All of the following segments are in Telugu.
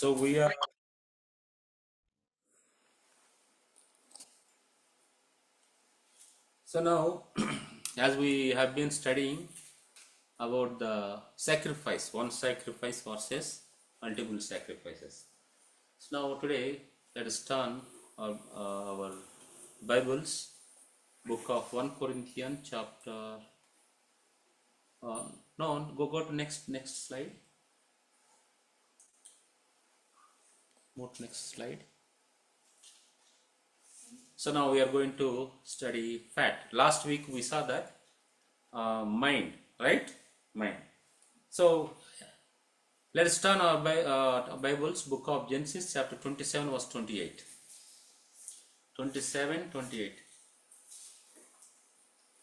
So we are so now as we have been studying about the sacrifice, one sacrifice versus multiple sacrifices. So now today let us turn our Bibles, book of 1 Corinthians chapter. No, go to next slide. Move to next slide. So now we are going to study fat. Last week we saw that mind, right? Mind. So let us turn our Bibles, book of Genesis, chapter 27, verse 28. 27, 28.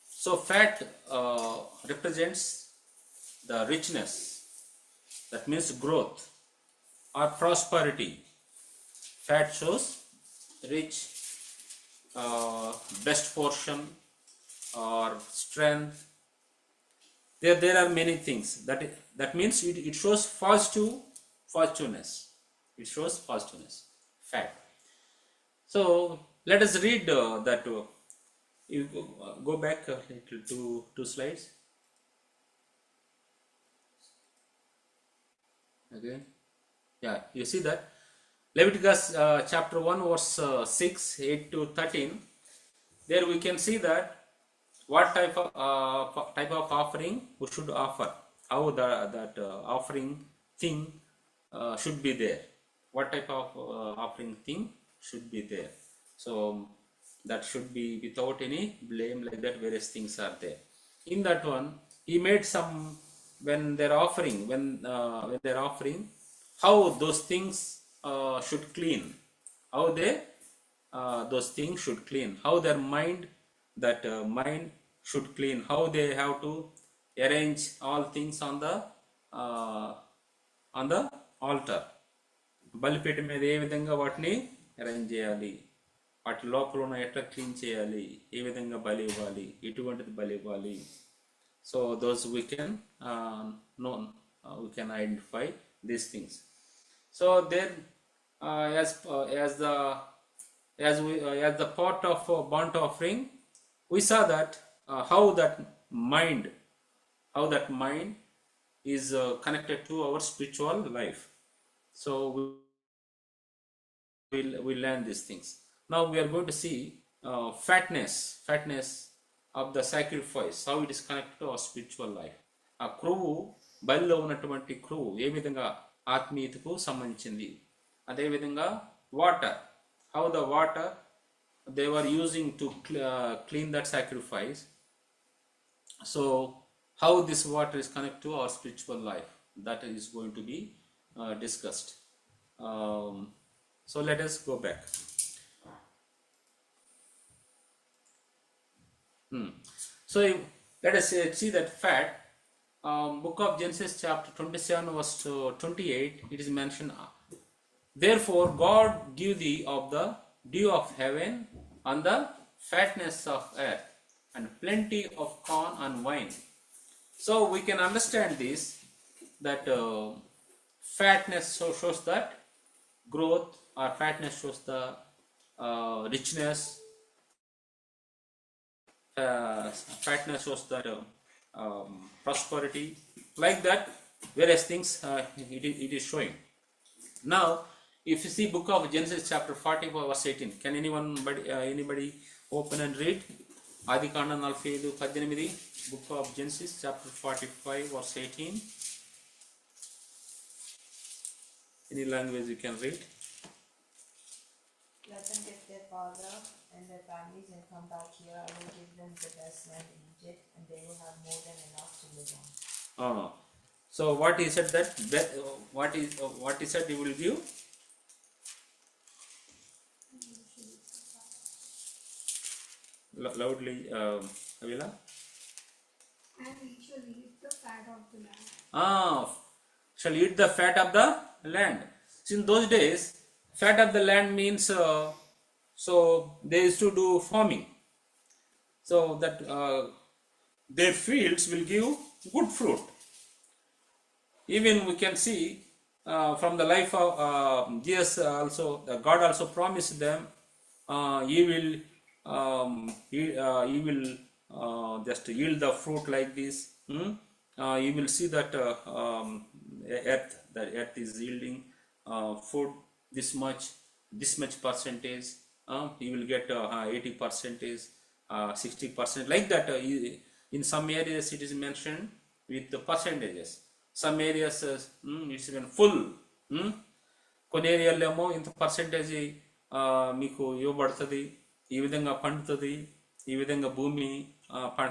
So fat represents the richness, that means growth or prosperity. Fat shows rich, best portion or strength. There are many things that means it shows positiveness. It shows positiveness. Fat. So let us read that. You go back a little to two slides. Again, yeah, you see that Leviticus chapter 1 verse 6, 8 to 13. There we can see that what type of offering we should offer, how that offering thing should be there, what type of offering thing should be there. So that should be without any blame, like that various things are there. In that one he made some, when they're offering, how those things should clean, how they those things should clean, how their mind, that mind should clean, how they have to arrange all things on the altar. బలిపీఠం మీద ఏ విధంగా వాటిని అరేంజ్ చేయాలి, వాటి లోపల ఉన్న ఎట్లా క్లీన్ చేయాలి, ఏ విధంగా బలి ఇవ్వాలి, ఎటువంటిది బలి ఇవ్వాలి. So those we can know, we can identify these things. So then as the part of burnt offering, we saw that how that mind is connected to our spiritual life. So we learn these things. Now we are going to see fatness of the sacrifice, how it is connected to our spiritual life. ఆ క్రొవ్వు, బలిలో ఉన్నటువంటి క్రొవ్వు ఏ విధంగా ఆత్మీయతకు సంబంధించింది. అదేవిధంగా water, how the water they were using to clean that sacrifice. So how this water is connected to our spiritual life, that is going to be discussed. So let us go back. So let us see that fat. Book of Genesis chapter 27 verse 28, it is mentioned, therefore God give thee of the dew of heaven and the fatness of earth and plenty of corn and wine. So we can understand this, that fatness shows that growth, or fatness shows the richness, fatness shows that prosperity, like that various things it is showing. Now if you see book of Genesis chapter 44 verse 18, can anybody open and read Adikanda 45:18, book of Genesis chapter 45 verse 18. Any language you can read. Let them get their father and their families and come back here. I will give them the best land in Egypt, and they will have more than enough to live on. So what he said, that what he said he will give. Loudly, Avila. And we shall eat the fat of the land. Shall eat the fat of the land. So in those days, fat of the land means so they used to do farming, so that their fields will give good fruit. Even we can see from the life of Jesus also, God also promised them, he will just yield the fruit like this. You will see that the earth is yielding food this much percentage. You will get 80 percentage, 60%, like that. In some areas it is mentioned with the percentages. Some areas it's even full. కొన్ని ఏరియాలో ఏమో ఇంత పర్సెంటేజ్ మీకు ఇవ్వబడుతుంది, ఈ విధంగా పండుతుంది, ఈ విధంగా భూమి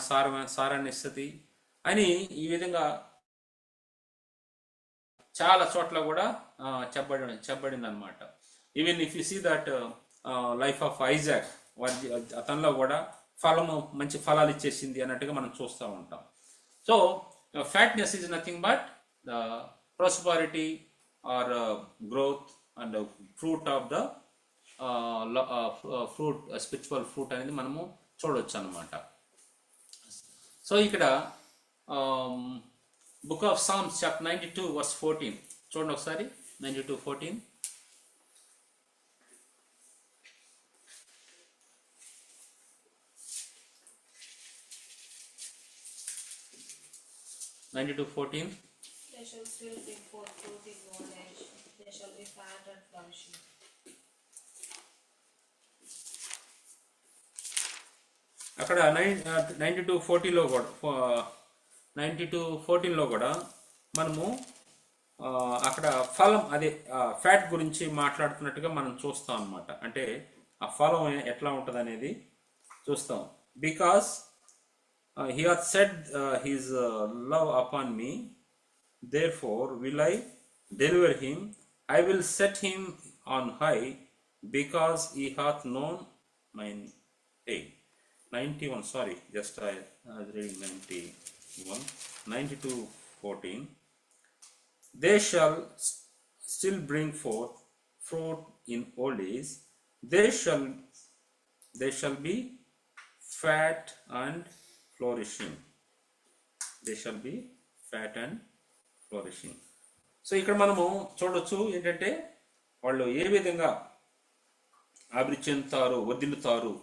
సారాన్ని ఇస్తుంది అని ఈ విధంగా చాలా చోట్ల కూడా చెప్పబడింది అనమాట. Even if you see that life of Isaac, అతనిలో కూడా ఫలము మంచి ఫలాలు ఇచ్చేసింది అన్నట్టుగా మనం చూస్తూ ఉంటాం. So fatness is nothing but the prosperity or growth and the fruit of the fruit, spiritual fruit అనేది మనము చూడవచ్చు అనమాట. సో ఇక్కడ book of psalms chapter 92 verse 14 చూడండి ఒకసారి. 92:14. They shall still bring forth fruit in old age. They shall be fat and flourishing. అక్కడ 92:14లో కూడా 92:14లో కూడా మనము అక్కడ ఫలం, అదే ఫ్యాట్ గురించి మాట్లాడుతున్నట్టుగా మనం చూస్తాం అన్నమాట. అంటే ఆ ఫలం ఎట్లా ఉంటుంది అనేది చూస్తాం. Because he hath said his love upon me, therefore will I deliver him. I will set him on high, because he hath known mine name. 91, sorry, just I was reading 91. 92:14. They shall still bring forth fruit in old age. They shall be fat and flourishing. They shall be fat and flourishing. So ఇక్కడ మనము చూడొచ్చు ఏంటంటే వాళ్ళు ఏ విధంగా అభివృద్ధి చెందుతారు, వర్ధిల్లుతారు,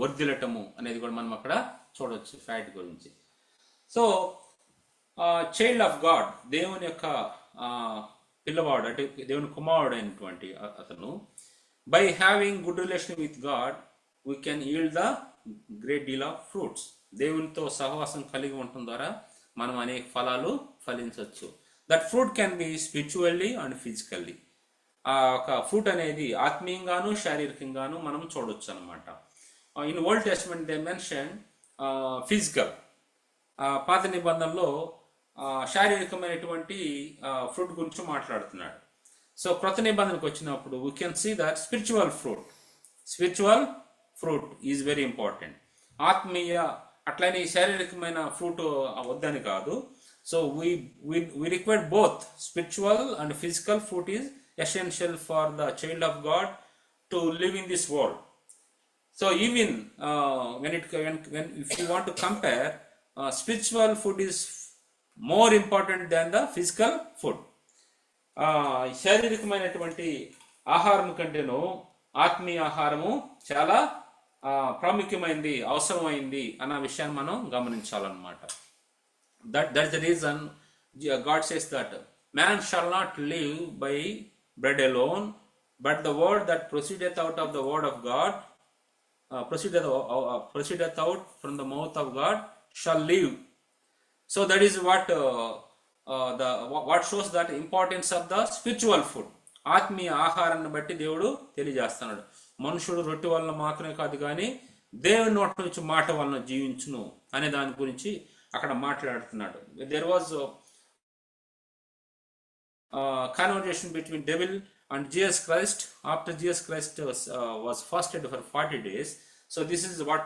వర్ధిల్లటము అనేది కూడా మనం అక్కడ చూడవచ్చు ఫ్యాట్ గురించి. సో చైల్డ్ ఆఫ్ గాడ్, దేవుని యొక్క పిల్లవాడు, అంటే దేవుని కుమారుడు అయినటువంటి అతను, by having good relation with God we can yield the great deal of fruits. దేవునితో సహవాసం కలిగి ఉండటం ద్వారా మనం అనేక ఫలాలు ఫలించవచ్చు. That fruit can be spiritually and physically. ఆ ఒక ఫ్రూట్ అనేది ఆత్మీయంగాను శారీరకంగాను మనం చూడొచ్చు అనమాట. In Old Testament they mention physical. పాత నిబంధనలో శారీరకమైనటువంటి ఫ్రూట్ గురించి మాట్లాడుతున్నాడు. సో క్రొత్త నిబంధనకు వచ్చినప్పుడు we can see that spiritual fruit is very important. ఆత్మీయ, అట్లనే శారీరకమైన ఫ్రూట్ వద్దని కాదు. So we require both spiritual and physical fruit is essential for the child of God to live in this world. So even when if you want to compare, spiritual food is more important than the physical food. శారీరకమైనటువంటి ఆహారం కంటేనూ ఆత్మీయ ఆహారము చాలా ప్రాముఖ్యమైనది, అవసరమైంది అన్న విషయాన్ని మనం గమనించాలన్నమాట. That's the reason God says that man shall not live by bread alone, but the word that proceedeth out of the word of God, proceedeth out from the mouth of God shall live. So that is what shows that importance of the spiritual food. ఆత్మీయ ఆహారాన్ని బట్టి దేవుడు తెలియజేస్తున్నాడు. మనుషుడు రొట్టె వలన మాత్రమే కాదు కానీ దేవుని నోటి నుంచి మాట వలన జీవించును అనే దాని గురించి అక్కడ మాట్లాడుతున్నాడు. There was conversation between devil and Jesus Christ after Jesus Christ was fasted for 40 days. So this is what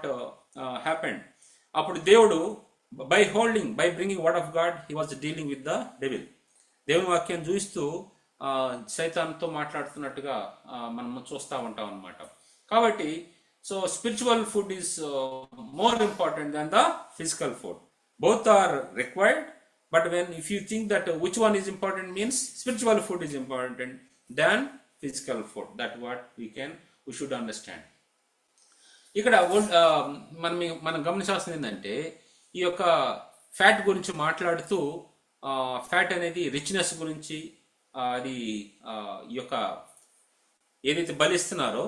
happened. అప్పుడు దేవుడు by bringing word of God, he was dealing with the devil. దేవుని వాక్యం చూస్తూ సైతాన్తో మాట్లాడుతున్నట్టుగా మనం చూస్తూ ఉంటాం అన్నమాట. కాబట్టి so spiritual food is more important than the physical food. Both are required, But if you think that which one is important, means spiritual food is important than physical food. That what we should understand. ఇక్కడ మనం గమనించాల్సింది ఏంటంటే ఈ యొక్క ఫ్యాట్ గురించి మాట్లాడుతూ ఫ్యాట్ అనేది రిచ్నెస్ గురించి అది ఈ యొక్క ఏదైతే బలిస్తున్నారో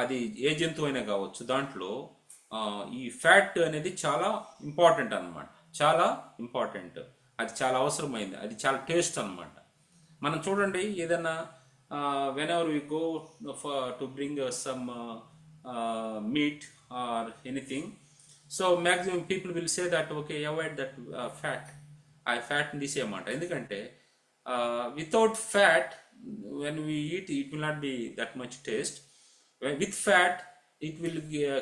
అది ఏ జంతువు అయినా కావచ్చు, దాంట్లో ఈ ఫ్యాట్ అనేది చాలా ఇంపార్టెంట్ అన్నమాట. చాలా ఇంపార్టెంట్, అది చాలా అవసరమైంది, అది చాలా టేస్ట్ అన్నమాట. మనం చూడండి, ఏదైనా whenever we go to bring some meat or anything, so maximum people will say that okay, avoid that fat. Fat తీసేయమాట. ఎందుకంటే without fat, when we eat, it will not be that much taste. With fat, it will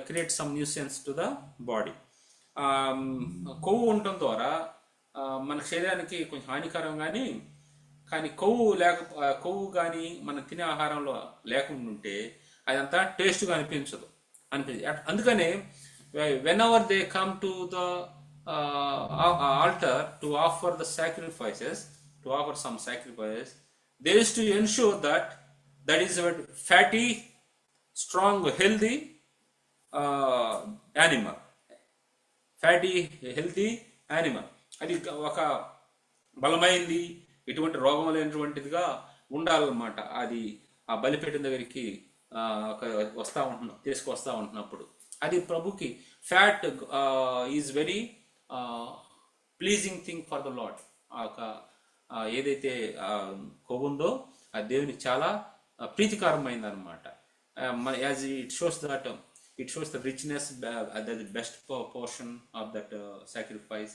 create some nuisance to the body. కొవ్వు ఉండటం ద్వారా మన శరీరానికి కొంచెం హానికరం, కానీ కొవ్వు కానీ మనం తినే ఆహారంలో లేకుండా ఉంటే అదంతా టేస్ట్గా అనిపించదు. అందుకనే whenever they come to the altar to offer the sacrifices, to offer some sacrifices, they used to ensure that is a fatty, strong, healthy animal. Fatty healthy animal, అది ఒక బలమైంది, ఎటువంటి రోగం లేనటువంటిదిగా ఉండాలన్నమాట. అది ఆ బలిపీఠం దగ్గరికి తీసుకొస్తా ఉంటున్నప్పుడు అది ప్రభుకి fat is very pleasing thing for the lord. ఏదైతే కొవ్వుందో అది దేవునికి చాలా ప్రీతికరమైంది అనమాట. As it shows that it shows the richness, the best portion of that sacrifice,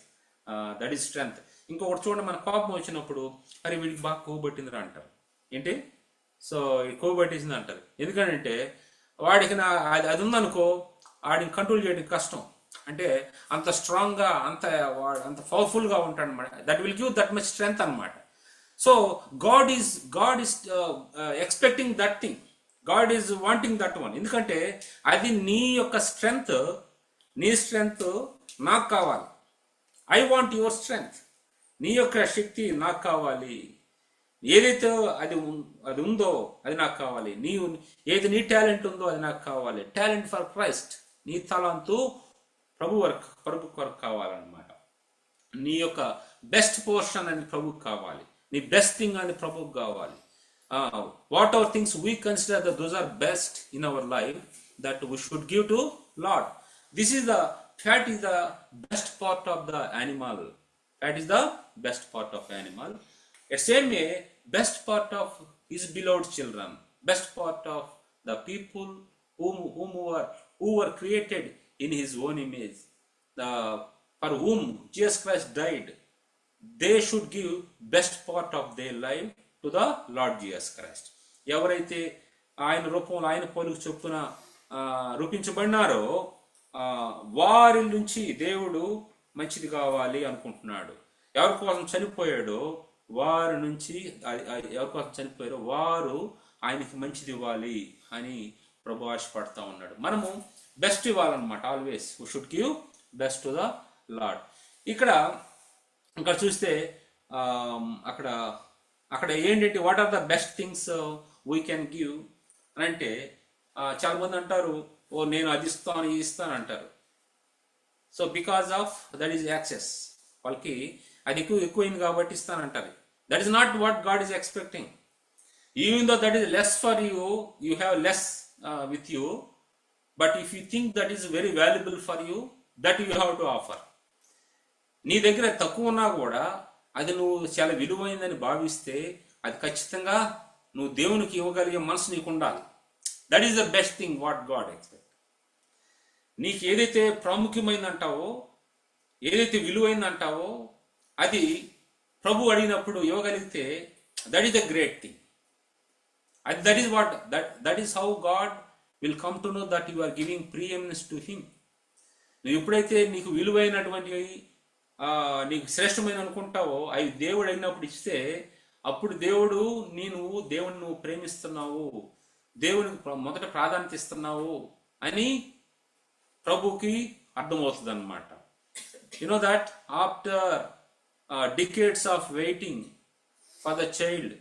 that is strength. ఇంకొకటి చూడండి, మన కోపం వచ్చినప్పుడు అరే వీడికి బాగా కొవ్వు పట్టిందిరా అంటారు. ఏంటి? సో కొవ్వు పట్టించింది అంటారు. ఎందుకంటే వాడికి అది ఉందనుకో, వాడిని కంట్రోల్ చేయడానికి కష్టం. అంటే అంత స్ట్రాంగ్గా, అంత పవర్ఫుల్గా ఉంటాడు అనమాట. That will give that much strength అనమాట. So God is expecting that thing. God is wanting that one. ఎందుకంటే అది నీ యొక్క స్ట్రెంగ్త్, నీ స్ట్రెంగ్త్ నాకు కావాలి. I want your strength. నీ యొక్క శక్తి నాకు కావాలి. ఏదైతే అది ఉందో అది నాకు కావాలి. ఏది నీ టాలెంట్ ఉందో అది నాకు కావాలి. Talent for Christ. నీ తలంతు ప్రభు కొరకు కావాలన్నమాట. నీ యొక్క బెస్ట్ పోర్షన్ అని ప్రభుకి కావాలి. నీ బెస్ట్ థింగ్ అని ప్రభుకి కావాలి. Whatever things we consider that those are best in our life, that we should give to Lord. Fat is the best part of the animal. Fat is the best part of animal. The same way, best part of his beloved children, best part of the people who were created in his own image, for whom Jesus Christ died, they should give best part of their life to the lord Jesus Christ. ఎవరైతే ఆయన రూపంలో, ఆయన పోలిక చొప్పున రూపించబడినారో వారి నుంచి దేవుడు మంచిది కావాలి అనుకుంటున్నాడు. ఎవరి కోసం చనిపోయాడో వారి నుంచి, ఎవరి కోసం చనిపోయారో వారు ఆయనకి మంచిది ఇవ్వాలి అని ప్రభు ఆశపడతా ఉన్నాడు. మనము బెస్ట్ ఇవ్వాలన్నమాట. Always we should give best to the Lord. ఇక్కడ చూస్తే అక్కడ ఏంటంటే what are the best things we can give అని అంటే, చాలా మంది అంటారు నేను అది ఇస్తాను ఇది ఇస్తాను అంటారు. So because of that is excess, వాళ్ళకి అది ఎక్కువైంది కాబట్టి ఇస్తానంటారు. That is not what God is expecting. Even though that is less for you, you have less with you, but if you think that is very valuable for you, that you have to offer. నీ దగ్గర తక్కువ ఉన్నా కూడా అది నువ్వు చాలా విలువైందని భావిస్తే అది ఖచ్చితంగా నువ్వు దేవునికి ఇవ్వగలిగే మనసు నీకు ఉండాలి. That is the best thing what God expect. నీకు ఏదైతే ప్రాముఖ్యమైందంటావో, ఏదైతే విలువైందంటావో అది ప్రభు అడిగినప్పుడు ఇవ్వగలిగితే that is the great thing. That is how God will come to know that you are giving preeminence to him. నువ్వు ఎప్పుడైతే నీకు విలువైనటువంటి, నీకు శ్రేష్టమైన అనుకుంటావో అవి దేవుడు అయినప్పుడు ఇస్తే, అప్పుడు దేవుడిని నువ్వు ప్రేమిస్తున్నావు, దేవునికి మొదట ప్రాధాన్యత ఇస్తున్నావు అని ప్రభుకి అర్థమవుతుంది అనమాట. You know that after decades of waiting for the child.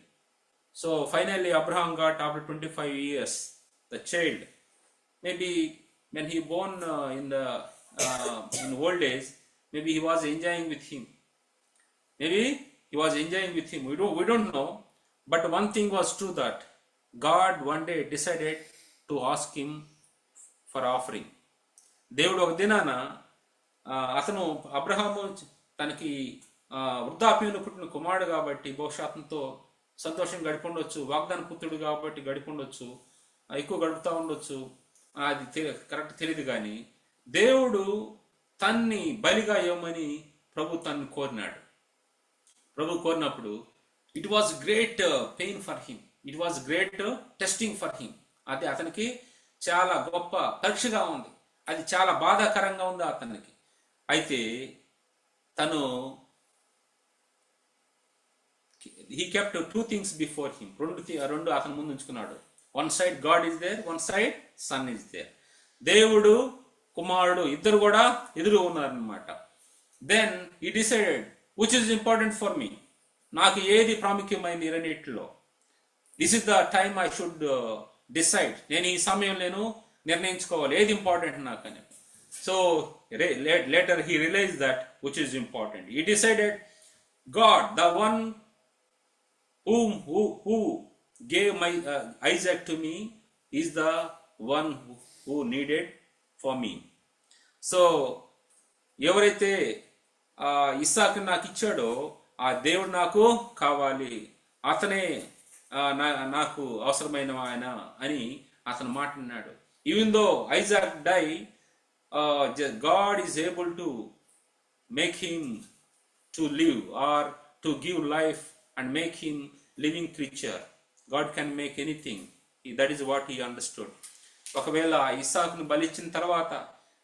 So finally Abraham got, after 25 years, the child. Maybe when he born in old days, maybe he was enjoying with him. Maybe he was enjoying with him. We don't know. But one thing was true, that God one day decided to ask him for offering. దేవుడు ఒక దినాన అతను అబ్రహాము తనకి వృద్ధాప్యంలో పుట్టిన కుమారుడు కాబట్టి బహుశా అతనితో సంతోషం గడిపొండొచ్చు, వాగ్దాన పుత్రుడు కాబట్టి గడిపొండొచ్చు, ఎక్కువ గడుపుతూ ఉండొచ్చు, అది కరెక్ట్ తెలియదు. కానీ దేవుడు తన్ని బలిగా ఇవ్వమని ప్రభు తన్ని కోరినాడు. ప్రభు కోరినప్పుడు it was great pain for him, it was great testing for him. అది అతనికి చాలా గొప్ప పరీక్షగా ఉంది, అది చాలా బాధాకరంగా ఉంది అతనికి. అయితే తను he kept two things before him. రెండు అతని ముందు ఉంచుకున్నాడు. One side God is there, one side son is there. దేవుడు కుమారుడు ఇద్దరు కూడా ఎదురు ఉన్నారనమాట. Then he decided which is important for me, నాకు ఏది ప్రాముఖ్యమైంది రెండిట్లో. This is the time I should decide. నేను ఈ సమయం నేను నిర్ణయించుకోవాలి ఏది ఇంపార్టెంట్ నాకని. So later he realized that which is important. He decided God, the one who gave my Isaac to me, is the one who needed for me. So ఎవరైతే ఇస్సాకు నాకు ఇచ్చాడో ఆ దేవుడు నాకు కావాలి, అతనే నాకు అవసరమైన ఆయన అని అతను మాట్లాడినాడు. Even though Isaac die, God is able to make him to live or to give life and make him living creature. God can make anything. That is what he understood. ఒకవేళ ఇస్సాకును బలిచ్చిన తర్వాత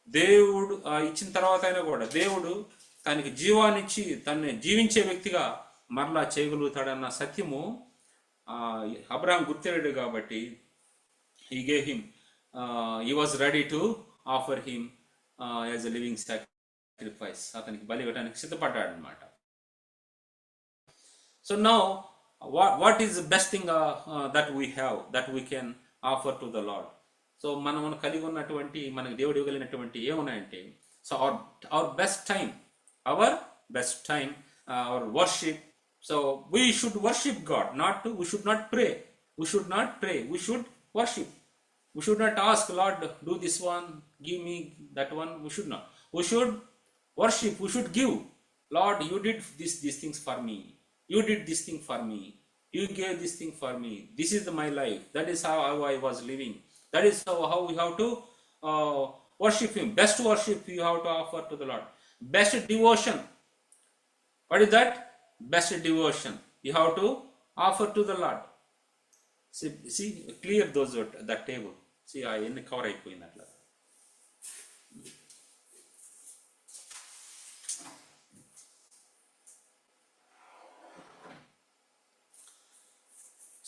దేవుడు ఇచ్చిన తర్వాత అయినా కూడా దేవుడు తనకి జీవాన్నిచ్చి తనని జీవించే వ్యక్తిగా మరలా చేయగలుగుతాడన్న సత్యము అబ్రహాం గుర్తెరడు కాబట్టి he gave him, he was ready to offer him as a living sacrifice. అతనికి బలి ఇవ్వడానికి సిద్ధపడ్డాడు అనమాట. So now what is the best thing that we have, that we can offer to the Lord? So మనం కలిగి ఉన్నటువంటి మనకు దేవుడు ఇవ్వగలిగినటువంటి ఏమున్నాయంటే, so our best time, our worship. So we should worship God, we should not pray, we should worship. We should not ask, Lord, do this one, give me that one. We should not. We should worship, we should give. Lord, you did these things for me, you did this thing for me, you gave this thing for me, this is my life, that is how I was living. That is how we have to worship him. Best worship you have to offer to the Lord. Best devotion. What is that? Best devotion you have to offer to the Lord. See, clear that table. See, I in cover అయిపోయింది అట్లా.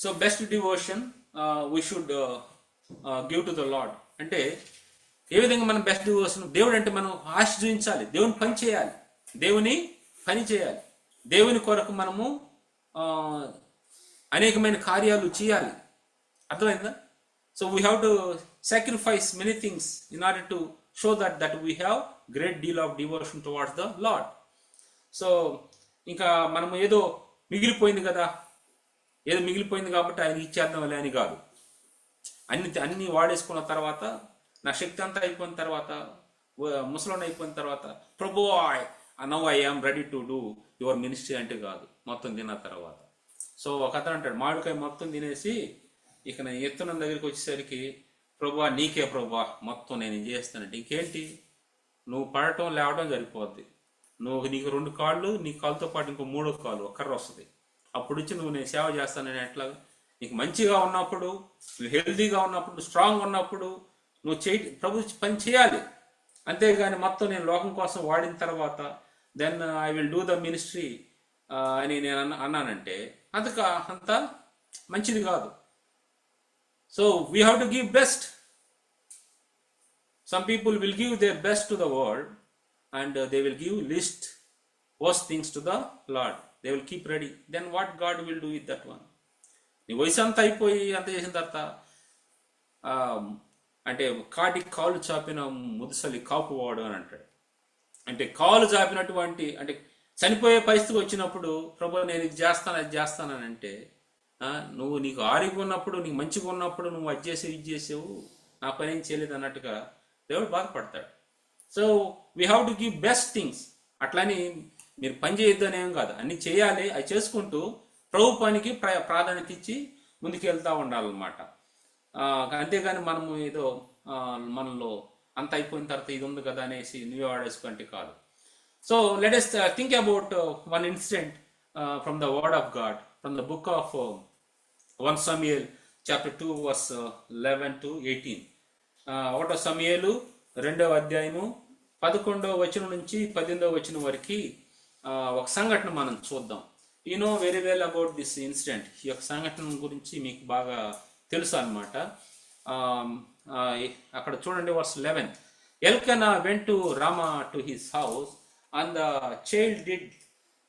So best devotion we should give to the Lord. అంటే ఏ విధంగా మనం బెస్ట్ డివోషన్, దేవుడు అంటే మనం ఆశ చూపించాలి, దేవుని పని చేయాలి, దేవుని కొరకు మనము అనేకమైన కార్యాలు చేయాలి. అర్థమైందా? So we have to sacrifice many things in order to show that we have great deal of devotion towards the Lord. So ఇంకా మనము ఏదో మిగిలిపోయింది కాబట్టి ఆయన ఇచ్చేద్దాంలే అని కాదు. అన్ని వాడేసుకున్న తర్వాత, నా శక్తి అంతా అయిపోయిన తర్వాత, ముసలోని అయిపోయిన తర్వాత, ప్రభు now I am ready to do your ministry అంటే కాదు, మొత్తం తిన్న తర్వాత. సో ఒక అతను అంటాడు, మామిడికాయ మొత్తం తినేసి ఇక నేను ఎత్తున్న దగ్గరికి వచ్చేసరికి, ప్రభువా నీకే ప్రభువా మొత్తం నేను చేస్తానంటే, ఇంకేంటి నువ్వు పడటం లేవడం సరిపోద్ది. నీకు 2 కాళ్ళు, నీ కాలుతో పాటు ఇంకో 3వ కాలు ఒక్కర్ర వస్తుంది. అప్పుడు వచ్చి నువ్వు నేను సేవ చేస్తానని ఎట్లాగా? నీకు మంచిగా ఉన్నప్పుడు, నువ్వు హెల్దీగా ఉన్నప్పుడు, స్ట్రాంగ్ ఉన్నప్పుడు నువ్వు ప్రభు పని చేయాలి. అంతేగాని మొత్తం నేను లోకం కోసం వాడిన తర్వాత then I will do the ministry అని నేను అన్నానంటే అంత మంచిది కాదు. So we have to give best. Some people will give their best to the world and they will give least worst things to the Lord. They will keep ready. Then what God will do with that one? నీ వయసు అంతా అయిపోయి అంత చేసిన తర్వాత అంటే కాలు చాపిన ముదుసలి కాపువాడు అని అంటాడు. అంటే కాలు చాపినటువంటి అంటే చనిపోయే పరిస్థితి వచ్చినప్పుడు ప్రభు నేను ఇది చేస్తాను అది చేస్తానని అంటే నువ్వు నీకు ఆరోగ్యం ఉన్నప్పుడు నీకు మంచిగా ఉన్నప్పుడు నువ్వు అది చేసేవు ఇది చేసావు నా పని ఏం చేయలేదు అన్నట్టుగా దేవుడు బాధపడతాడు. So we have to give best things. అట్లని మీరు పని చేయొద్దు అనేం కాదు, అన్ని చేయాలి. అది చేసుకుంటూ ప్రభు పనికి ప్రాధాన్యత ఇచ్చి ముందుకు వెళ్తూ ఉండాలన్నమాట. అంతేగాని మనము ఏదో మనలో అంత అయిపోయిన తర్వాత ఇది ఉంది కదా అనేసి నువ్వే వాడేసుకుంటే కాదు. So let us think about one incident from the word of God, from the book of 1 Samuel chapter 2 verse 11 to 18. 1 సమూయేలు 2వ అధ్యాయము 11వ వచనం నుంచి 18వ వచనం వరకు ఒక సంఘటన మనం చూద్దాం. You know very well about this incident. ఈ యొక్క సంఘటన గురించి మీకు బాగా తెలుసు అన్నమాట. అక్కడ చూడండి verse 11. Elkanah went to Ramah to his house, and the child did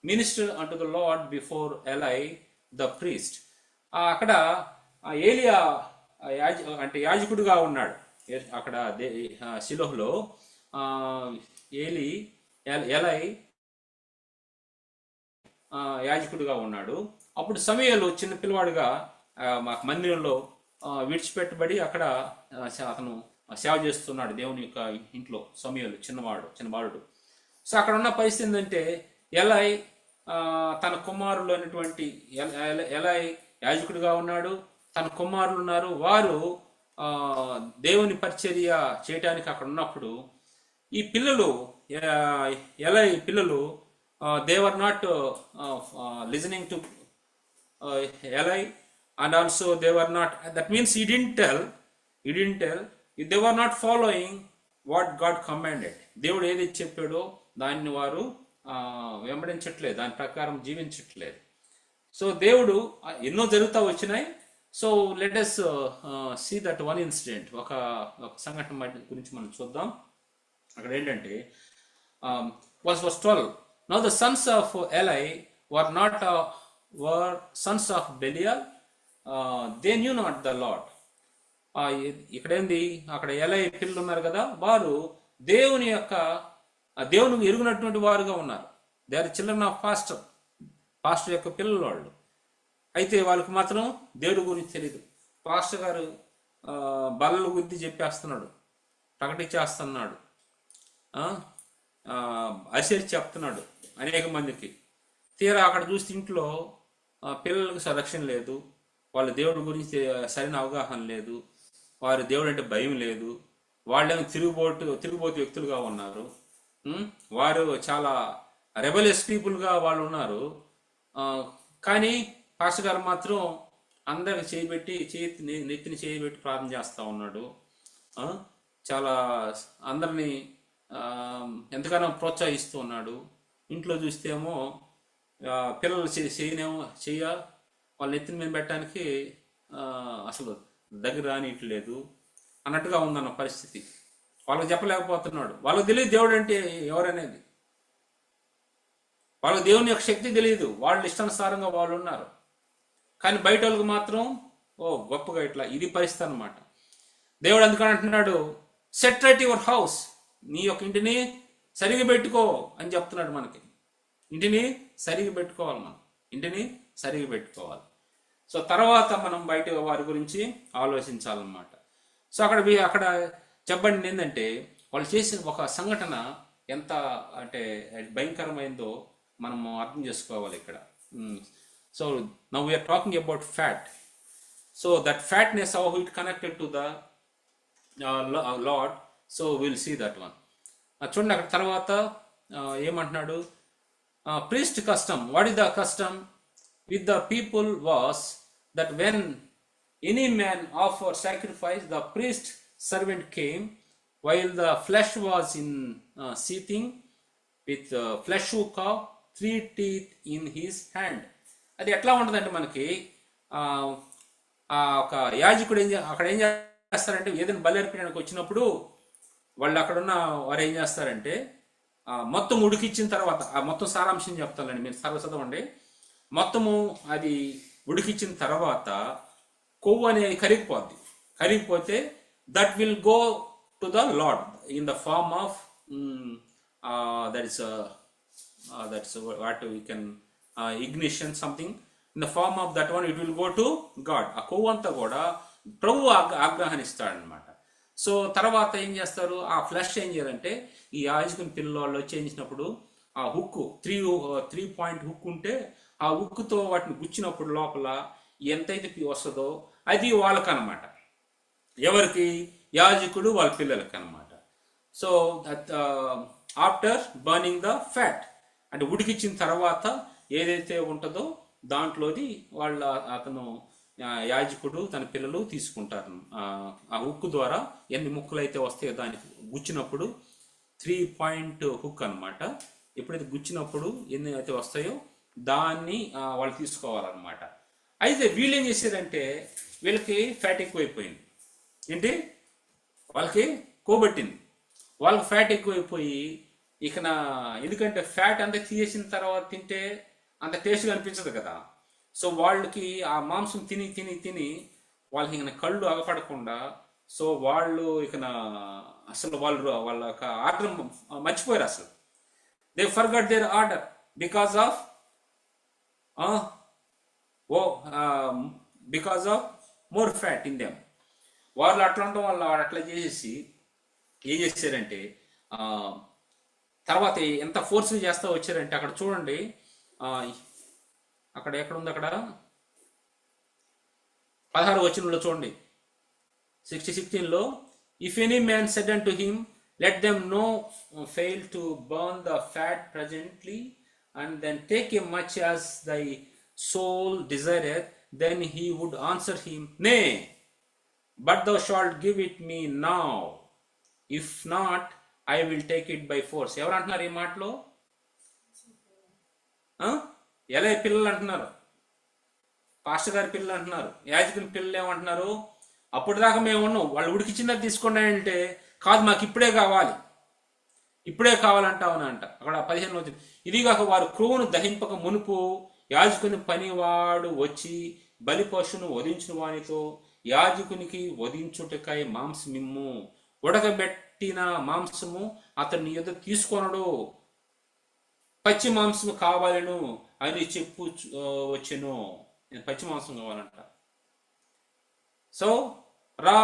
minister unto the Lord before Eli the priest. అక్కడ ఏలియా అంటే యాజకుడిగా ఉన్నాడు. అక్కడ షిలోహులో ఎలై యాజకుడిగా ఉన్నాడు. అప్పుడు సమూయేలు చిన్న పిల్లవాడుగా మందిరంలో విడిచిపెట్టబడి అక్కడ అతను సేవ చేస్తున్నాడు దేవుని యొక్క ఇంట్లో. సమూయేలు చిన్న బాలుడు. సో అక్కడ ఉన్న పరిస్థితి ఏంటంటే ఎలై తన కుమారులు అనేటువంటి ఎలై యాజకుడిగా ఉన్నాడు, తన కుమారులు ఉన్నారు. వారు దేవుని పరిచర్య చేయడానికి అక్కడ ఉన్నప్పుడు ఈ పిల్లలు ఎలై పిల్లలు they were not listening to Eli, and also they were not, that means he didn't tell, they were not following what God commanded. దేవుడు ఏది చెప్పాడో దాన్ని వారు వెంబడించట్లేదు, దాని ప్రకారం జీవించట్లేదు. సో దేవుడు ఎన్నో జరుగుతూ వచ్చినాయి. So let us see that one incident. ఒక సంఘటన గురించి మనం చూద్దాం. అక్కడ ఏంటంటే verse 12. Now the sons of Eli were sons of Belial. They knew not the Lord. ఇక్కడేంది, అక్కడ ఎలై పిల్లలు ఉన్నారు కదా, వారు దేవుని ఎరుగునటువంటి వారుగా ఉన్నారు. They are children of pastor యొక్క పిల్లలు వాళ్ళు. అయితే వాళ్ళకి మాత్రం దేవుడి గురించి తెలియదు. పాస్టర్ గారు బల్లల గురించి చెప్పేస్తున్నాడు, ప్రకటించేస్తున్నాడు, అరిసెరి చెప్తున్నాడు అనేక మందికి. తీరా అక్కడ చూస్తే ఇంట్లో పిల్లలకు సంరక్షణ లేదు, వాళ్ళ దేవుడి గురించి సరైన అవగాహన లేదు, వారి దేవుడు అంటే భయం లేదు, వాళ్ళేమో తిరుగుబోతు వ్యక్తులుగా ఉన్నారు. వారు చాలా రెబలియస్ పీపుల్గా వాళ్ళు ఉన్నారు. కానీ పాస్టర్ గారు మాత్రం అందరికి నెత్తిని చేయబెట్టి ప్రార్థన చేస్తూ ఉన్నాడు. చాలా అందరినీ ఎంతగానో ప్రోత్సహిస్తూ ఉన్నాడు. ఇంట్లో చూస్తేమో పిల్లలు వాళ్ళ నెత్తిన మీద పెట్టడానికి అసలు దగ్గర రానిట్లేదు అన్నట్టుగా ఉందన్న పరిస్థితి. వాళ్ళకి చెప్పలేకపోతున్నాడు. వాళ్ళకి తెలియదు దేవుడు అంటే ఎవరనేది, వాళ్ళకి దేవుని యొక్క శక్తి తెలియదు. వాళ్ళు ఇష్టానుసారంగా వాళ్ళు ఉన్నారు. కానీ బయట వాళ్ళకి మాత్రం గొప్పగా ఇట్లా, ఇది పరిస్థితి అనమాట. దేవుడు అందుకని అంటున్నాడు, సెట్ రైట్ యువర్ హౌస్, నీ యొక్క ఇంటిని సరిగా పెట్టుకో అని చెప్తున్నాడు మనకి. ఇంటిని సరిగా పెట్టుకోవాలి, మనం ఇంటిని సరిగా పెట్టుకోవాలి. సో తర్వాత మనం బయట వారి గురించి ఆలోచించాలన్నమాట. సో అక్కడ చెప్పండి ఏంటంటే, వాళ్ళు చేసిన ఒక సంఘటన ఎంత అంటే భయంకరమైందో మనము అర్థం చేసుకోవాలి ఇక్కడ. So now we are talking about fat. So that fatness how it connected to the Lord. So will see that one. చూడండి అక్కడ తర్వాత ఏమంటున్నాడు, priest custom. What is the custom with the people was that when any man offer sacrifice, the priest servant came while the flesh was in seething with flesh hook of 3 teeth in his hand. అది ఎట్లా ఉంటుందంటే మనకి ఒక యాజకుడు అక్కడ ఏం చేస్తారంటే, ఏదైనా బలి అర్పణకు వచ్చినప్పుడు వాళ్ళు అక్కడున్న వారు ఏం చేస్తారంటే మొత్తం ఉడికిచ్చిన తర్వాత ఆ మొత్తం సారాంశం చెప్తానండి, మీరు చదవండి. మొత్తము అది ఉడికిచ్చిన తర్వాత కొవ్వు అనేది కరిగిపోతే that will go to the Lord in the form of that's what we can ignition something in the form of that one, it will go to God. ఆ కొవ్వు అంతా కూడా ప్రభు ఆగ్రహాన్నిస్తాడనమాట. సో తర్వాత ఏం చేస్తారు, ఆ ఫ్లష్ ఏం చేయాలంటే ఈ యాజకుని పిల్లలు చేయించినప్పుడు ఆ హుక్ 3 పాయింట్ హుక్ ఉంటే ఆ హుక్తో వాటిని గుచ్చినప్పుడు లోపల ఎంతైతే వస్తుందో అది వాళ్ళకనమాట. ఎవరికి? యాజకుడు వాళ్ళ పిల్లలకి అనమాట. So after burning the fat, అంటే ఉడికిచ్చిన తర్వాత ఏదైతే ఉంటుందో దాంట్లోది అతను యాజకుడు తన పిల్లలు తీసుకుంటారు. ఆ హుక్ ద్వారా ఎన్ని ముక్కలు అయితే వస్తాయో దానికి గుచ్చినప్పుడు 3 పాయింట్ హుక్ అనమాట. ఎప్పుడైతే గుచ్చినప్పుడు ఎన్ని అయితే వస్తాయో దాన్ని వాళ్ళు తీసుకోవాలన్నమాట. అయితే వీళ్ళు ఏం చేశారంటే వీళ్ళకి ఫ్యాట్ ఎక్కువైపోయింది. ఏంటి? వాళ్ళకి కోబట్టింది. వాళ్ళకి ఫ్యాట్ ఎక్కువైపోయి ఎందుకంటే ఫ్యాట్ అంతా తీసేసిన తర్వాత తింటే అంత టేస్ట్గా అనిపించదు కదా. సో వాళ్ళకి ఆ మాంసం తిని తిని తిని వాళ్ళకి కళ్ళు అగపడకుండా, సో వాళ్ళు అసలు వాళ్ళ ఆర్డర్ మర్చిపోయారు. అసలు they forgot their order because of more fat in them. వాళ్ళు అట్లా ఉండడం వల్ల వాడు అట్లా చేసేసి ఏం చేశారంటే తర్వాత ఎంత ఫోర్స్ని చేస్తా వచ్చారంటే అక్కడ చూడండి, అక్కడ ఎక్కడుంది, అక్కడ 16వ వచనంలో చూడండి, 16లో, if any man said unto him, let them no fail to burn the fat presently, and then take as much as thy soul desireth, then he would answer him, nay, but thou shalt give it me now, if not I will take it by force. ఎవరు అంటున్నారు ఈ మాటలో? ఎలా పిల్లలు అంటున్నారు, పాస్టర్ గారి పిల్లలు అంటున్నారు, యాజకుని పిల్లలు ఏమంటున్నారు? అప్పుడు దాకా మేము ఉన్నాం, వాళ్ళు ఉడికిచ్చిందా తీసుకోండి అంటే, కాదు మాకు ఇప్పుడే కావాలంటావునంట. అక్కడ 15 వచ్చింది, ఇదిగాక వారు క్రొవ్వును దహింపక మునుపు యాజకుని పనివాడు వచ్చి బలి పశువును వధించిన వానితో, యాజకునికి వధించుటకై మాంసమిమ్ము, ఉడకబెట్టిన మాంసము అతని యొద్ద తీసుకొనడు, పచ్చి మాంసం కావాలను అని చెప్పు వచ్చెను. నేను పచ్చి మాంసం కావాలంట. సో రా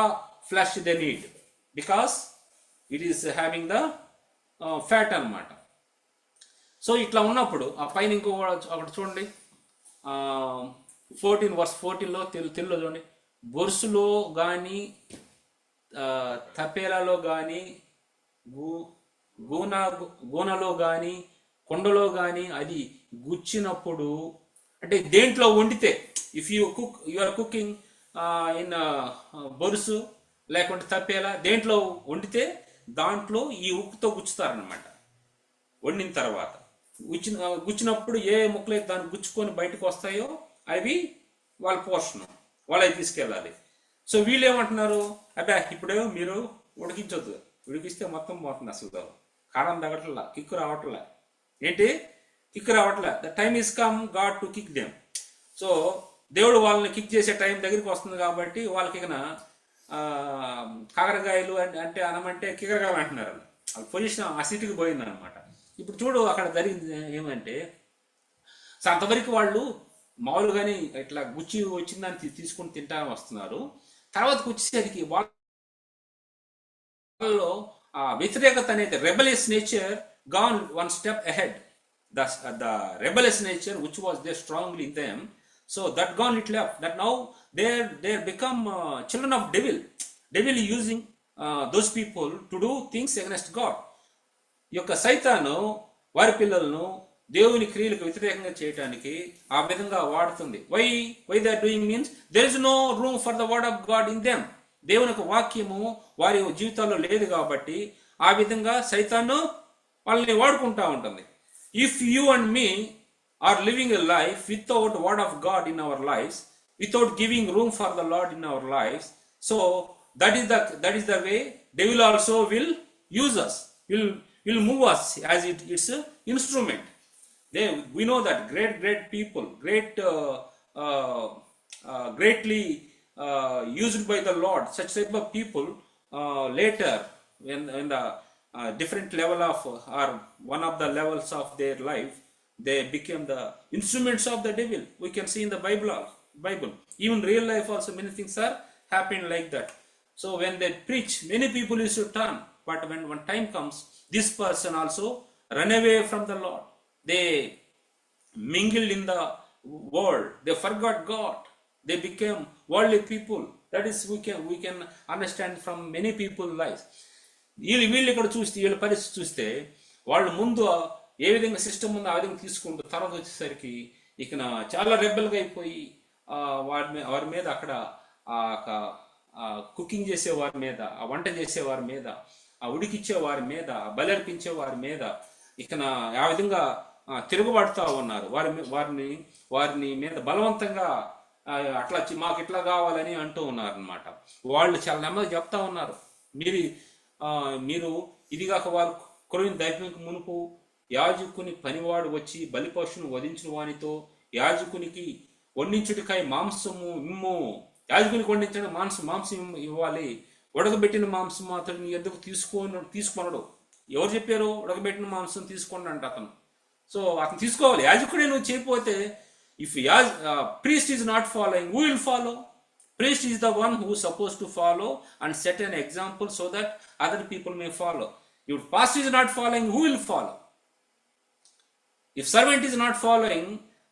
flush they need because it is having the fat అనమాట. సో ఇట్లా ఉన్నప్పుడు ఆ పైన ఇంకో అక్కడ చూడండి, 14 తెలుగులో చూడండి, బొరుసులో కానీ తపేలలో కానీ గూనలో కానీ కొండలో కానీ అది గుచ్చినప్పుడు, అంటే దేంట్లో వండితే, if you are cooking in బొరుసు లేకుంటే తప్పేలా దేంట్లో వండితే దాంట్లో ఈ ఉప్పుతో గుచ్చుతారనమాట. వండిన తర్వాత గుచ్చినప్పుడు ఏ ముక్కలైతే దాన్ని గుచ్చుకొని బయటకు వస్తాయో అవి వాళ్ళ పోషణం, వాళ్ళవి తీసుకెళ్ళాలి. సో వీళ్ళు ఏమంటున్నారు, అబ్బా ఇప్పుడు మీరు ఉడికించొద్దు, ఉడికిస్తే మొత్తం పోతుంది, అసలు కారం తగ్గట్లా, కిక్కు రావట్లే. ఏంటి? కిక్ రావట్లే. The time is come God to kick them. So దేవుడు వాళ్ళని కిక్ చేసే టైం దగ్గరికి వస్తుంది కాబట్టి వాళ్ళకి కాకరకాయలు అంటే అనమంటే కికరకాయలు అంటున్నారు. వాళ్ళ పొజిషన్ ఆ సిటీకి పోయింది అనమాట. ఇప్పుడు చూడు అక్కడ జరిగింది ఏమంటే, సో అంతవరకు వాళ్ళు మామూలుగానే ఇట్లా గుచ్చి వచ్చిందని తీసుకుని తింటా వస్తున్నారు. తర్వాతకు వచ్చేసరికి వాళ్ళలో వ్యతిరేకత అనేది rebellious nature gone one step ahead. The rebellious nature which was there strongly in them, so that gone little up, that now they become children of devil using those people to do things against God. యొక్క సైతాను వారి పిల్లలను దేవుని క్రియలకు వ్యతిరేకంగా చేయడానికి ఆ విధంగా వాడుతుంది. why they are doing means there is no room for the word of God in them. దేవుని యొక్క వాక్యము వారి జీవితాల్లో లేదు కాబట్టి ఆ విధంగా సైతాను వాళ్ళని వాడుకుంటా ఉంటుంది. If you and me are living a life without word of God in our lives, without giving room for the Lord in our lives, so that is the way devil also will use us, will move us as it's an instrument. We know that great people, greatly used by the Lord, such type of people later in the different level of or one of the levels of their life, they became the instruments of the devil. We can see in the Bible, even real life also many things are happening like that. So when they preach, many people used to turn, but when time comes, this person also run away from the Lord. They mingled in the world, they forgot God, they became worldly people. That is, we can understand from many people's lives. వీళ్ళు ఇక్కడ చూస్తే, వీళ్ళ పరిస్థితి చూస్తే, వాళ్ళు ముందు ఏ విధంగా సిస్టమ్ ఉందో ఆ విధంగా తీసుకుంటూ తర్వాత వచ్చేసరికి ఇక చాలా రెబల్గా అయిపోయి వారి మీద అక్కడ కుకింగ్ చేసే వారి మీద, ఆ వంట చేసే వారి మీద, ఆ ఉడికిచ్చే వారి మీద, బలర్పించే వారి మీద ఇక ఆ విధంగా తిరుగుబడుతూ ఉన్నారు. వారిని మీద బలవంతంగా అట్లా మాకు ఇట్లా కావాలని అంటూ ఉన్నారు అనమాట. వాళ్ళు చాలా నెమ్మది చెప్తా ఉన్నారు, మీరు ఇదిగాక వారు కొరివిన దైవానికి మునుపు యాజకుని పనివాడు వచ్చి బలిపశువును వధించిన వానితో యాజకునికి వండించుడికాయ మాంసము ఇమ్ము, యాజకునికి వండించిన మాంసం ఇవ్వాలి, ఉడకబెట్టిన మాంసం అతడు నీ ఎద్దుకు తీసుకొనడు. ఎవరు చెప్పారు ఉడకబెట్టిన మాంసం తీసుకోండి అంటే అతను. సో అతను తీసుకోవాలి. యాజకుడే నువ్వు చేయకపోతే, if priest is not following, who will follow? Priest is the one who is supposed to follow and set an example so that other people may follow. If pastor is not following, who will follow? If servant is not following,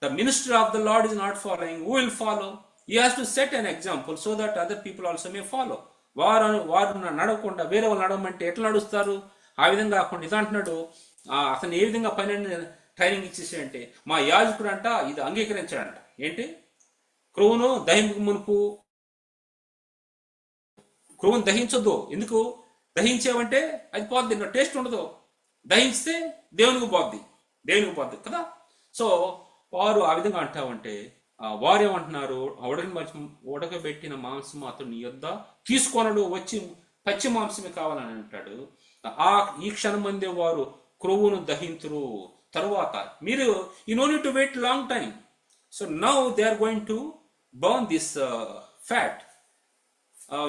the minister of the Lord is not following, who will follow? He has to set an example so that other people also may follow. వారు నడవకుండా వేరే వాళ్ళు నడవమంటే ఎట్లా నడుస్తారు? ఆ విధంగా కాకుండా ఇది అంటున్నాడు, అతను ఏ విధంగా పని ట్రైనింగ్ ఇచ్చేసాడంటే, మా యాజకుడు అంట ఇది అంగీకరించాడంట. ఏంటి? క్రొవ్వును దహింపు మునుపు, క్రొవ్వును దహించొద్దు. ఎందుకు? దహించావంటే అది పోద్ది, టేస్ట్ ఉండదు. దహించితే దేవునికి పోద్ది కదా. సో వారు ఆ విధంగా అంటామంటే వారు ఏమంటున్నారు, ఉడకబెట్టిన మాంసం అతడు నీ యొద్ద తీసుకొనడు, వచ్చి పచ్చి మాంసమే కావాలని అంటాడు. ఈ క్షణం మందే వారు క్రొవ్వును దహింతురు. తరువాత మీరు you know need to wait long time. So now they are going to burn this fat.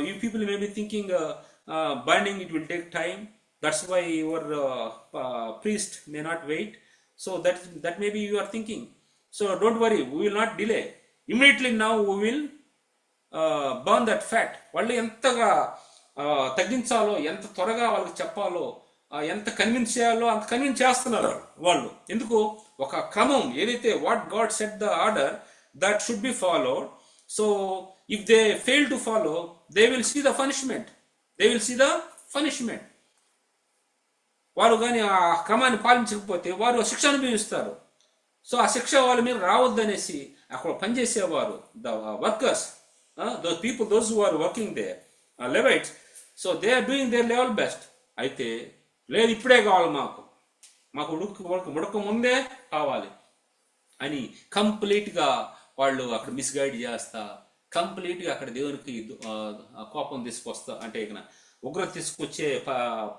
You people may be thinking burning it will take time. That's why your priest may not wait. So that maybe you are thinking. So don't worry, we will not delay. Immediately now we will burn that fat. వాళ్ళు ఎంతగా తగ్గించాలో, ఎంత త్వరగా వాళ్ళకి చెప్పాలో, ఎంత కన్విన్స్ చేయాలో అంత కన్విన్స్ చేస్తున్నారు వాళ్ళు. ఎందుకు? ఒక క్రమం ఏదైతే what God set the order that should be followed. So if they fail to follow, they will see the punishment. వారు కానీ ఆ క్రమాన్ని పాలించకపోతే వారు శిక్ష అనుభవిస్తారు. సో ఆ శిక్ష వాళ్ళ మీద రావద్దనేసి అక్కడ పనిచేసేవారు, the workers, those who are working there, Levites, so they are doing their level best. అయితే లేదు, ఇప్పుడే కావాలి, మాకు ఉడక ముందే కావాలి అని కంప్లీట్గా వాళ్ళు అక్కడ మిస్గైడ్ చేస్తా, కంప్లీట్గా అక్కడ దేవునికి కోపం తీసుకొస్తా, అంటే ఇక ఉగ్రత తీసుకొచ్చే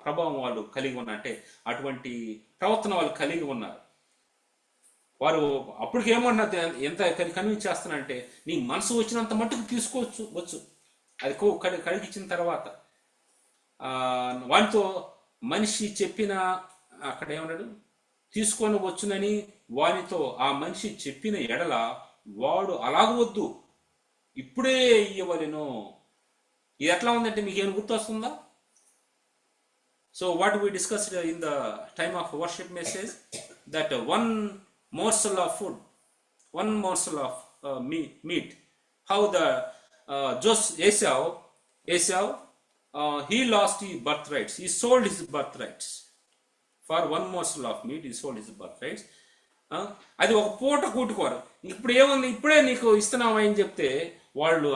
ప్రభావం వాళ్ళు కలిగి ఉన్నారు. అంటే అటువంటి ప్రవర్తన వాళ్ళు కలిగి ఉన్నారు. వారు అప్పటికి ఏమన్నారు, ఎంత కన్విన్స్ చేస్తున్నారంటే నీ మనసు వచ్చినంత మట్టుకు తీసుకోవచ్చు, అది కడిగిచ్చిన తర్వాత వానితో మనిషి చెప్పిన, అక్కడ ఏమన్నాడు, తీసుకొని వచ్చునని వానితో ఆ మనిషి చెప్పిన ఎడల వాడు అలాగవద్దు, ఇప్పుడే ఇవ్వలేను. ఇది ఎట్లా ఉందంటే మీకు ఏమైనా గుర్తొస్తుందా? So what we discussed in the time of worship message, that one morsel of food, one morsel of meat, how the Esau, he lost his birthrights, he sold his birthrights for one morsel of meat, he sold his birthrights. అది ఒక పూట కూటుకోరు. ఇప్పుడు ఏముంది, ఇప్పుడే నీకు ఇస్తున్నామా అని చెప్తే వాళ్ళు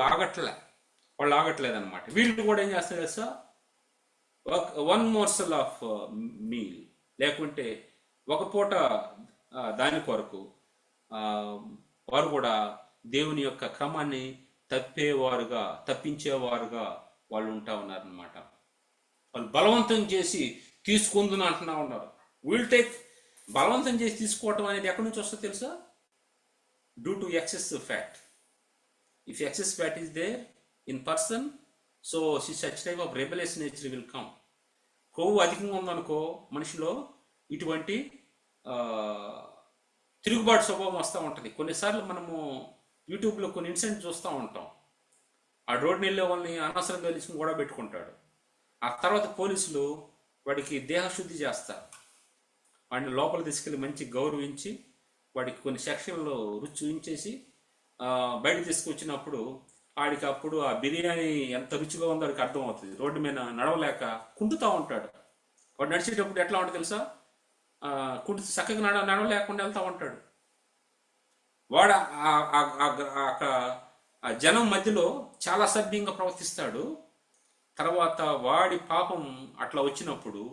ఆగట్లేదన్నమాట. వీళ్ళు కూడా ఏం చేస్తారు తెలుసా, one morsel of meal, లేకుంటే ఒక పూట దాని కొరకు వారు కూడా దేవుని యొక్క క్రమాన్ని తప్పించేవారుగా వాళ్ళు ఉంటా ఉన్నారనమాట. వాళ్ళు బలవంతం చేసి తీసుకుందని అంటున్నా ఉన్నారు. విల్ టేక్, బలవంతం చేసి తీసుకోవటం అనేది ఎక్కడి నుంచి వస్తుందో తెలుసా? Due to excess fat. If excess fat is there in person, so such type of rebellious nature will come. కొవ్వు అధికంగా ఉందనుకో మనిషిలో, ఇటువంటి తిరుగుబాటు స్వభావం వస్తూ ఉంటుంది. కొన్నిసార్లు మనము యూట్యూబ్లో కొన్ని ఇన్సిడెంట్ చూస్తూ ఉంటాం. ఆ రోడ్డు వెళ్ళే వాళ్ళని అనవసరంగా తీసుకుని గొడవ పెట్టుకుంటాడు. ఆ తర్వాత పోలీసులు వాడికి దేహశుద్ధి చేస్తారు. వాడిని లోపల తీసుకెళ్ళి మంచి గౌరవించి వాడికి కొన్ని సెక్షన్లో రుచి చూపించేసి బయట తీసుకొచ్చినప్పుడు వాడికి అప్పుడు ఆ బిర్యానీ ఎంత రుచిగా ఉందో వాడికి అర్థమవుతుంది. రోడ్డు మీద నడవలేక కుంటుతూ ఉంటాడు. వాడు నడిచేటప్పుడు ఎట్లా ఉంటుంది తెలుసా? కుంటు చక్కగా నడవలేకుండా వెళ్తూ ఉంటాడు. వాడు ఆ జనం మధ్యలో చాలా సభ్యంగా ప్రవర్తిస్తాడు. తర్వాత వాడి పాపం అట్లా వచ్చినప్పుడు,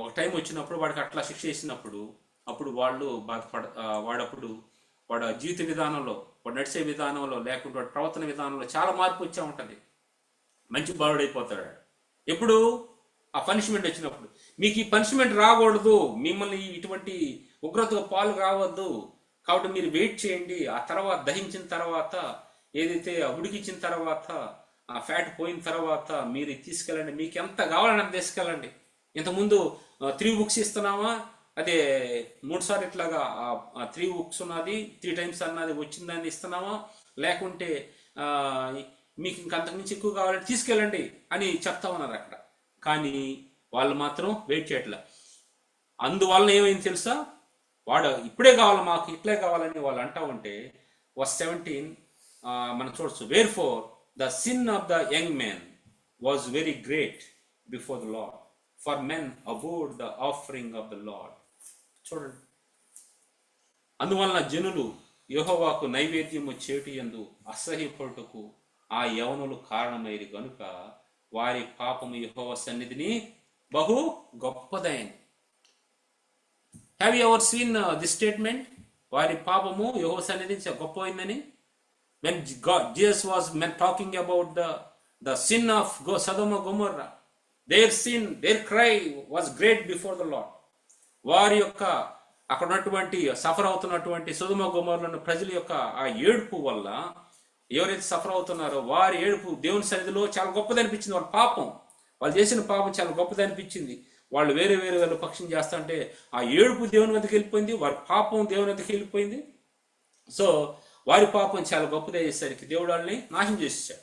ఒక టైం వచ్చినప్పుడు వాడికి అట్లా శిక్ష చేసినప్పుడు, అప్పుడు వాళ్ళు వాడు జీవిత విధానంలో, వాడు నడిచే విధానంలో, లేకుంటే వాడి ప్రవర్తన విధానంలో చాలా మార్పు వచ్చే ఉంటుంది. మంచి బాలుడైపోతాడు. ఎప్పుడు? ఆ పనిష్మెంట్ వచ్చినప్పుడు. మీకు ఈ పనిష్మెంట్ రాకూడదు, మిమ్మల్ని ఇటువంటి ఉగ్రతగా పాలు కావద్దు, కాబట్టి మీరు వెయిట్ చేయండి. ఆ తర్వాత దహించిన తర్వాత, ఏదైతే ఉడికించిన తర్వాత, ఆ ఫ్యాట్ పోయిన తర్వాత మీరు తీసుకెళ్ళండి, మీకు ఎంత కావాలని అంత తీసుకెళ్ళండి. ఇంతకుముందు 3 books ఇస్తున్నామా, అదే 3 సార్లు ఇట్లాగా 3 books ఉన్నది 3 times అన్నది వచ్చిందని ఇస్తున్నామా, లేకుంటే మీకు ఇంకంతకు మించి ఎక్కువ కావాలంటే తీసుకెళ్ళండి అని చెప్తా ఉన్నారు అక్కడ. కానీ వాళ్ళు మాత్రం వెయిట్ చేయట్లే. అందువలన ఏమైంది తెలుసా? వాడు ఇప్పుడే కావాలి, మాకు ఇట్లే కావాలని వాళ్ళు అంటా ఉంటే, verse 17 మనం చూడొచ్చు. Wherefore the sin of the young men was very great before the Lord, for men abhorred the offering of the Lord. చూడండి, అందువలన జనులు యెహోవాకు నైవేద్యము చేటు యందు అసహ్యపడుటకు ఆ యవనులు కారణమైరి గనుక వారి పాపము యెహోవా సన్నిధిని బహు గొప్పదైంది. Have you ever seen this statement? వారి పాపము యెహోవా సన్నిధిని గొప్పదైందని. When Jesus was talking about the sin of Sodom and Gomorrah, their sin, their cry was great before the Lord. వారి యొక్క అక్కడ ఉన్నటువంటి సఫర్ అవుతున్నటువంటి సొదొమ గొమొర్రాలోని ప్రజల యొక్క ఆ ఏడుపు వల్ల, ఎవరైతే సఫర్ అవుతున్నారో వారి ఏడుపు దేవుని సన్నిధిలో చాలా గొప్పది అనిపించింది. వాళ్ళ పాపం, వాళ్ళు చేసిన పాపం చాలా గొప్పది అనిపించింది. వాళ్ళు వేరే వేరే వాళ్ళు పక్షం చేస్తుంటే ఆ ఏడుపు దేవుని వద్దకు వెళ్ళిపోయింది, వారి పాపం దేవుని వద్దకు వెళ్ళిపోయింది. సో వారి పాపం చాలా గొప్పది అయ్యేసరికి దేవుడు వాళ్ళని నాశనం చేసేసాడు.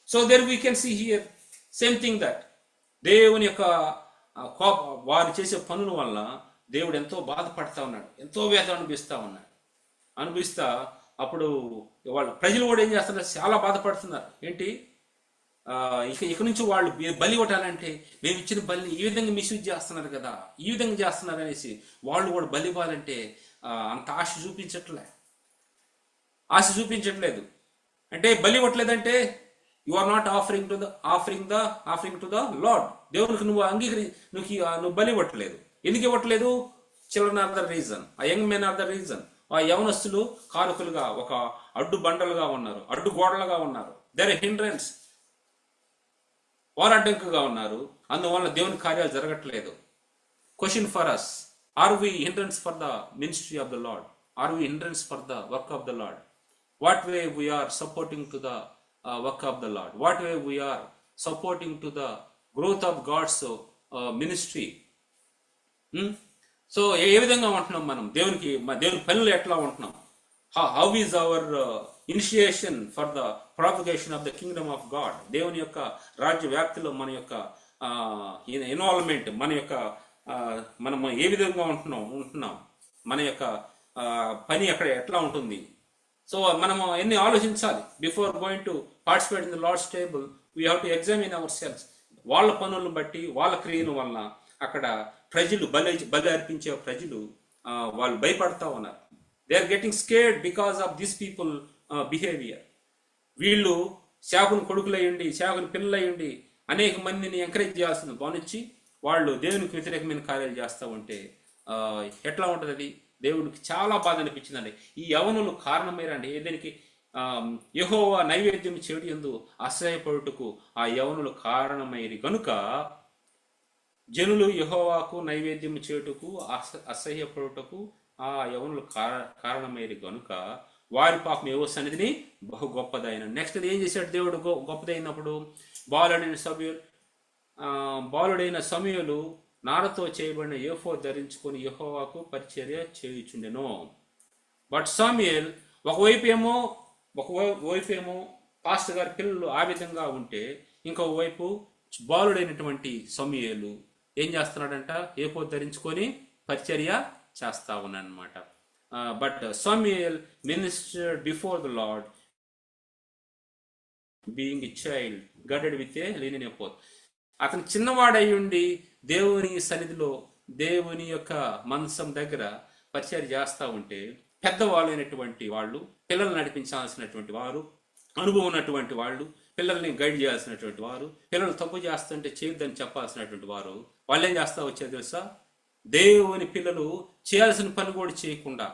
So there we can see here same thing that దేవుని యొక్క వారు చేసే పనుల వల్ల దేవుడు ఎంతో బాధపడతా ఉన్నాడు, ఎంతో వేదన అనుభవిస్తా అప్పుడు వాళ్ళు ప్రజలు కూడా ఏం చేస్తున్నారు? చాలా బాధపడుతున్నారు. ఏంటి? ఇక నుంచి వాళ్ళు బలి కొట్టాలంటే మేము ఇచ్చిన బలిని ఈ విధంగా మిస్యూజ్ చేస్తున్నారు కదా, ఈ విధంగా చేస్తున్నారు అనేసి వాళ్ళు కూడా బలి ఇవ్వాలంటే అంత ఆశ చూపించట్లేదు. అంటే బలి ఇవ్వట్లేదంటే you are not offering to the Lord. దేవునికి నువ్వు నువ్వు బలి ఇవ్వట్లేదు. ఎందుకు ఇవ్వట్లేదు? చిల్డ్రన్ ఆర్ ద రీజన్, ఆ young men are the reason. ఆ యవనస్తులు కారకులుగా, ఒక అడ్డు బండలుగా ఉన్నారు, అడ్డు గోడలుగా ఉన్నారు. దేర్ హిండ్రెన్స్, వారు అడ్డంకుగా ఉన్నారు. అందువల్ల దేవుని కార్యాలు జరగట్లేదు. Question for us, are we hindrance for the ministry of the Lord? Are we hindrance for the work of the Lord? What way we are supporting to the work of the Lord? What way we are supporting to the growth of God's ministry? సో ఏ విధంగా ఉంటున్నాం మనం? దేవుని పనులు ఎట్లా ఉంటున్నాం? How is our initiation for the propagation of the kingdom of God? దేవుని యొక్క రాజ్య వ్యాప్తిలో మన యొక్క ఇన్వాల్వ్మెంట్, మనం ఏ విధంగా ఉంటున్నాం? మన యొక్క పని అక్కడ ఎట్లా ఉంటుంది? సో మనము ఎన్ని ఆలోచించాలి. Before going to participate in the Lord's table we have to examine our selves. వాళ్ళ పనులను బట్టి, వాళ్ళ క్రియల వల్ల అక్కడ ప్రజలు బలి అర్పించే ప్రజలు వాళ్ళు భయపడతా ఉన్నారు. They are getting scared because of this people behaviour. వీళ్ళు శాఖను కొడుకులయ్యండి, శాఖను పిల్లలయ్యండి అనేక మందిని ఎంకరేజ్ చేయాల్సిన బానిచ్చి వాళ్ళు దేవునికి వ్యతిరేకమైన కార్యాలు చేస్తూ ఉంటే ఎట్లా ఉంటుంది? అది దేవునికి చాలా బాధ అనిపించిందండి. ఈ యవనులు కారణమేరండి. ఏదానికి? యెహోవా నైవేద్యం చేయుట యందు అసహ్యపడుటకు ఆ యవనులు కారణమైరి గనుక జనులు యెహోవాకు నైవేద్యం చేయుటకు అసహ్యపడుటకు ఆ యవనులు కారణమైరి గనుక వారి పాపం యెహోవా సన్నిధిని బహు గొప్పదైన. నెక్స్ట్ ఏం చేశాడు దేవుడు గొప్పదైనప్పుడు? బాలుడైన సమూయేలు నారతో చేయబడిన ఏఫోద్ ధరించుకొని యెహోవాకు పరిచర్య చేయుచుండెను. బట్ సమూయేల్ ఒకవైపు ఏమో పాస్టర్ గారి పిల్లలు ఆ విధంగా ఉంటే, ఇంకొక వైపు బాలుడైనటువంటి సమూయేలు ఏం చేస్తున్నాడంట? ఏఫోద్ ధరించుకొని పరిచర్య చేస్తా ఉన్నాడు అనమాట. But Samuel ministered before the Lord being a child గడెడ్ విత్ ఏ లినెన్ ఎఫోద్. అతను చిన్నవాడై ఉండి దేవుని సన్నిధిలో దేవుని యొక్క మంచం దగ్గర పరిచర్య చేస్తూ ఉంటే, పెద్దవాళ్ళు అయినటువంటి వాళ్ళు, పిల్లలు నడిపించాల్సినటువంటి వారు, అనుభవం ఉన్నటువంటి వాళ్ళు, పిల్లల్ని గైడ్ చేయాల్సినటువంటి వారు, పిల్లలు తప్పు చేస్తుంటే చేయొద్దని చెప్పాల్సినటువంటి వారు, వాళ్ళు ఏం చేస్తా వచ్చారు తెలుసా? దేవుని పిల్లలు చేయాల్సిన పని కూడా చేయకుండా,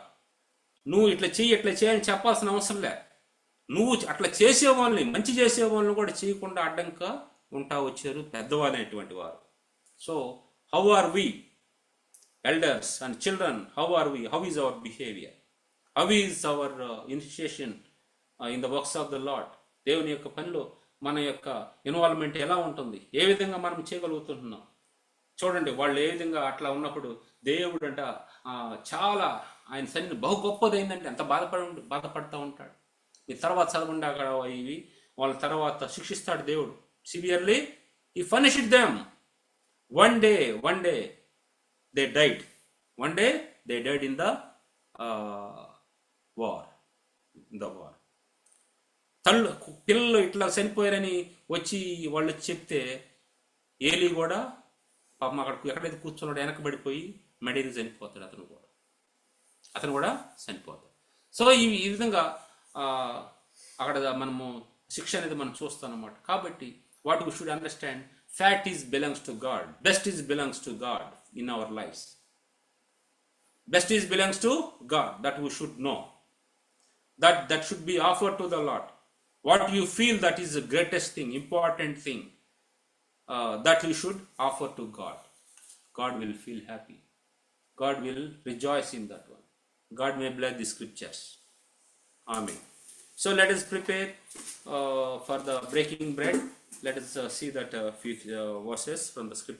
నువ్వు ఇట్లా చేయని చెప్పాల్సిన అవసరం లే, నువ్వు అట్లా చేసేవాళ్ళని, మంచి చేసేవాళ్ళని కూడా చేయకుండా అడ్డంక ఉంటా వచ్చారు పెద్దవాళ్ళైనటువంటి వారు. So how are we elders and children? How are we? How is our behaviour? How is our initiation in the works of the Lord? దేవుని యొక్క పనిలో మన యొక్క ఇన్వాల్వ్మెంట్ ఎలా ఉంటుంది? ఏ విధంగా మనం చేయగలుగుతున్నాం? చూడండి, వాళ్ళు ఏ విధంగా అట్లా ఉన్నప్పుడు దేవుడు అంట చాలా ఆయన సన్నిధి బహు గొప్పదైందంటే ఎంత బాధపడుతూ ఉంటాడు. ఈ తర్వాత చదవండి అక్కడ ఇవి వాళ్ళ తర్వాత శిక్షిస్తాడు దేవుడు severely. He punished them. One day they died. One day they died in the war. పిల్లలు ఇట్లా చనిపోయారని వచ్చి వాళ్ళు చెప్తే ఏలీ కూడా పాపం అక్కడ ఎక్కడైతే కూర్చున్నాడో వెనకబడిపోయి మెడీని చనిపోతాడు. అతను కూడా చనిపోతాడు. సో ఈ విధంగా అక్కడ మనము శిక్ష అనేది మనం చూస్తాం అన్నమాట. కాబట్టి what we should understand, fat is belongs to God, best is belongs to God in our lives. Best is belongs to God, that we should know. That should be offered to the Lord. What you feel that is the greatest thing, important thing, that you should offer to God. God will feel happy. God will rejoice in that one. God may bless the scriptures. Amen. So let us prepare for the breaking bread. Let us see that few verses from the scripture.